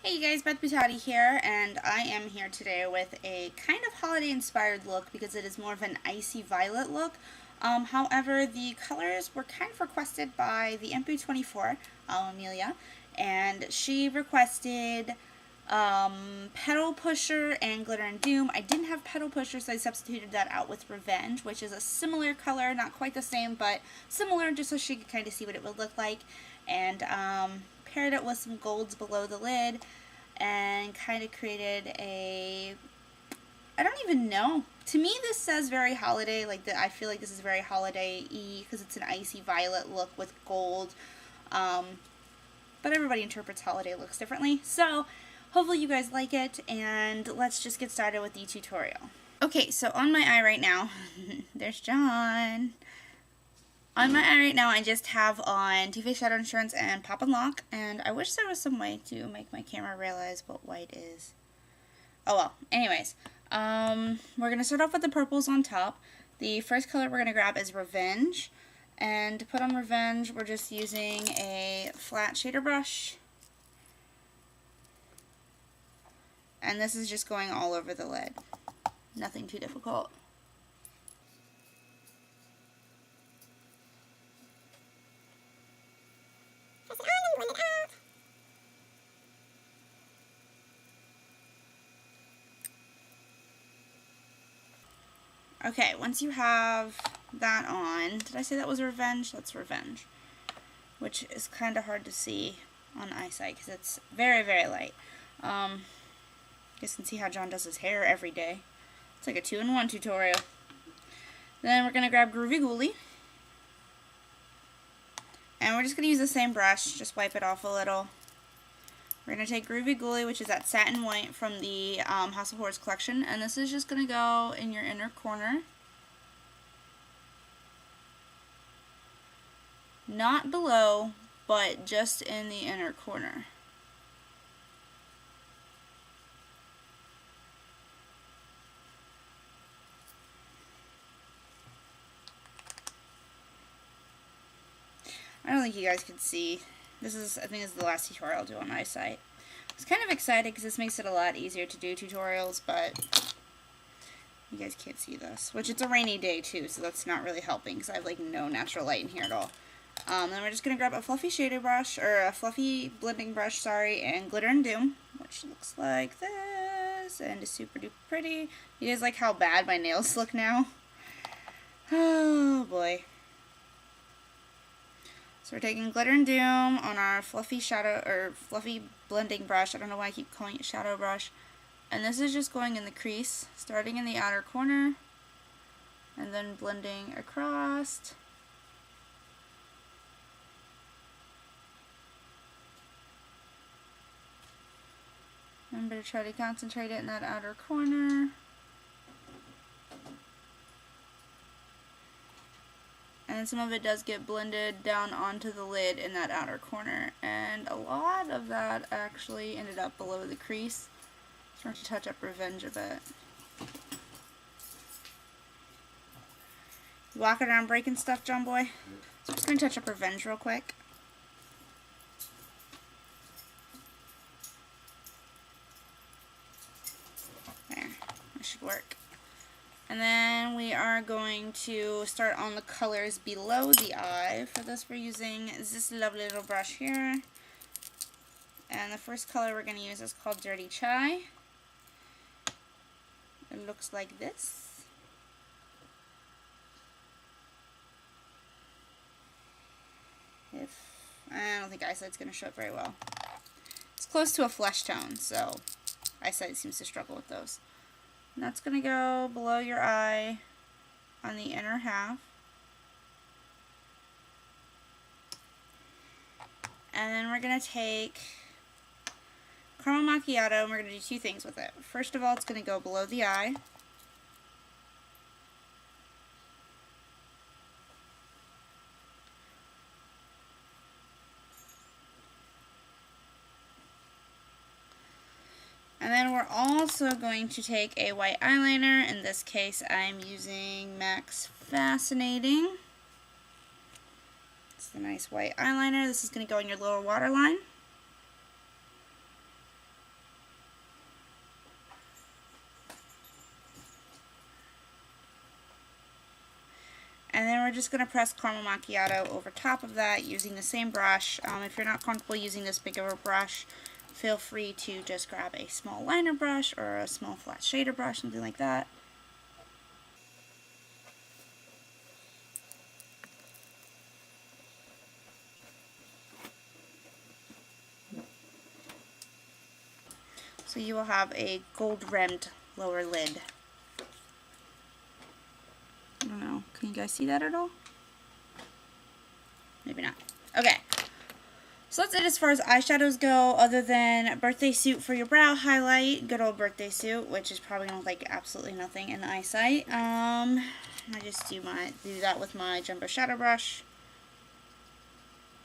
Hey you guys, Beth Butati here, and I am here today with a kind of holiday inspired look because it is more of an icy violet look. However, the colors were kind of requested by the MP24, Emilia, and she requested Petal Pusher and Glitter and Doom. I didn't have Petal Pusher, so I substituted that out with Revenge, which is a similar color, not quite the same, but similar, just so she could kind of see what it would look like. And paired it with some golds below the lid and kind of created a, I don't even know. To me this says very holiday, I feel like this is very holiday-y because it's an icy violet look with gold. But everybody interprets holiday looks differently. So hopefully you guys like it, and let's just get started with the tutorial. Okay, so on my eye right now, there's John. On my eye right now, I just have on Too Faced Shadow Insurance and Pop and Lock, and I wish there was some way to make my camera realize what white is. Oh well, anyways, we're going to start off with the purples on top. The first color we're going to grab is Revenge, and to put on Revenge, we're just using a flat shader brush, and this is just going all over the lid. Nothing too difficult. Okay, once you have that on, did I say that was Revenge? That's Revenge, which is kind of hard to see on eyesight because it's very, very light. You guys can see how John does his hair every day. It's like a 2-in-1 tutorial. Then we're going to grab Groovie Ghoulie, and we're just going to use the same brush, just wipe it off a little. We're going to take Groovie Ghoulie, which is that satin white from the House of Horrors collection, and this is just going to go in your inner corner. Not below, but just in the inner corner. I don't think you guys can see. I think this is the last tutorial I'll do on eyesight. I was kind of excited because this makes it a lot easier to do tutorials, but you guys can't see this. Which it's a rainy day too, so that's not really helping because I have like no natural light in here at all. Then we're just going to grab a fluffy shader brush, or a fluffy blending brush, sorry, and Glitter and Doom, which looks like this, and is super duper pretty. You guys like how bad my nails look now? Oh boy. So we're taking Glitter and Doom on our fluffy shadow, or fluffy blending brush. I don't know why I keep calling it shadow brush. And this is just going in the crease, starting in the outer corner, and then blending across. Remember to try to concentrate it in that outer corner. And some of it does get blended down onto the lid in that outer corner. And a lot of that actually ended up below the crease. So we're going to touch up Revenge a bit. You walking around breaking stuff, John boy? So I'm just going to touch up Revenge real quick. There, that should work. And then we are going to start on the colors below the eye. For this we're using this lovely little brush here. And the first color we're going to use is called Dirty Chai. It looks like this. I don't think eyesight's going to show up very well. It's close to a flesh tone, so eyesight seems to struggle with those. And that's going to go below your eye on the inner half. And then we're going to take Caramel Macciato, and we're going to do two things with it. First of all, it's going to go below the eye. And then we're also going to take a white eyeliner. In this case, I'm using MAC's Fascinating. It's the nice white eyeliner. This is going to go in your lower waterline. we're just going to press Caramel Macciato over top of that using the same brush. If you're not comfortable using this big of a brush, feel free to just grab a small liner brush or a small flat shader brush, something like that. So you will have a gold-rimmed lower lid. I don't know, can you guys see that at all? Maybe not. Okay, so that's it as far as eyeshadows go, other than Birthday Suit for your brow highlight. Good old Birthday Suit, which is probably going to look like absolutely nothing in the eyesight. I just do that with my jumbo shadow brush.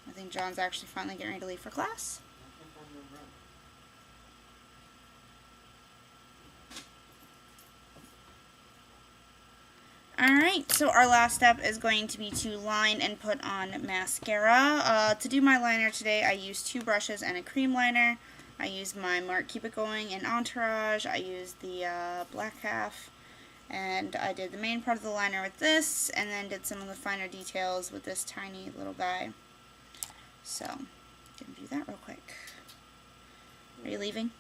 I think John's actually finally getting ready to leave for class. Alright, so our last step is going to be to line and put on mascara. To do my liner today, I used 2 brushes and a cream liner. I used my Mark Keep It Going in Entourage. I used the black half. And I did the main part of the liner with this, and then did some of the finer details with this tiny little guy. So, I'm going to do that real quick. Are you leaving?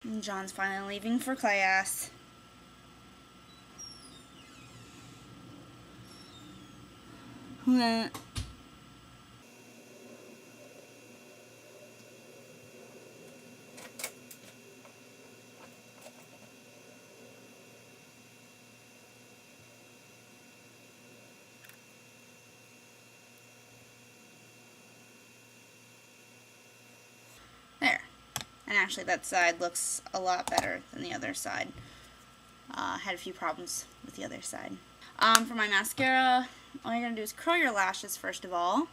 And John's finally leaving for class. There. And actually that side looks a lot better than the other side. Had a few problems with the other side. For my mascara, all you're going to do is curl your lashes first of all.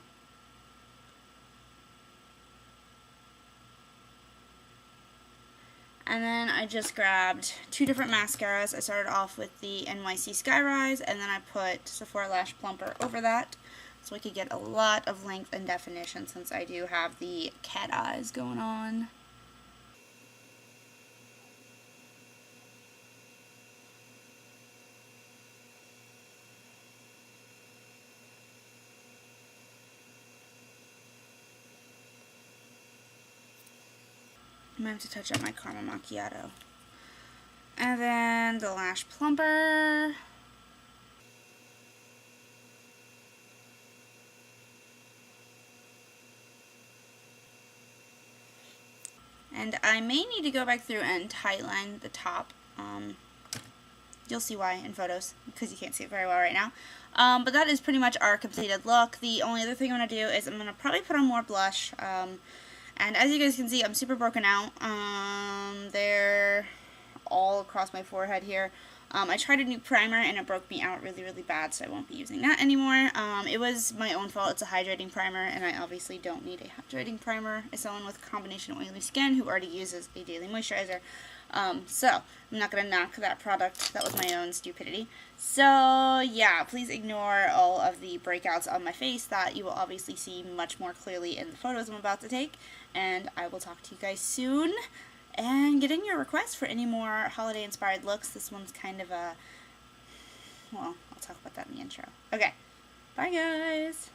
And then I just grabbed 2 different mascaras. I started off with the NYC Skyrise, and then I put Sephora Lash Plumper over that, so I could get a lot of length and definition since I do have the cat eyes going on. I might have to touch up my Caramel Macciato. And then the Lash Plumper. And I may need to go back through and tightline the top. You'll see why in photos, because you can't see it very well right now. But that is pretty much our completed look. The only other thing I'm going to do is I'm going to probably put on more blush. And as you guys can see, I'm super broken out. They're all across my forehead here. I tried a new primer and it broke me out really, really bad, so I won't be using that anymore. It was my own fault. It's a hydrating primer, and I obviously don't need a hydrating primer as someone with combination oily skin who already uses a daily moisturizer. So, I'm not going to knock that product. That was my own stupidity. So, yeah, please ignore all of the breakouts on my face that you will obviously see much more clearly in the photos I'm about to take. And I will talk to you guys soon. And get in your requests for any more holiday-inspired looks. This one's kind of a... well, I'll talk about that in the intro. Okay, bye guys!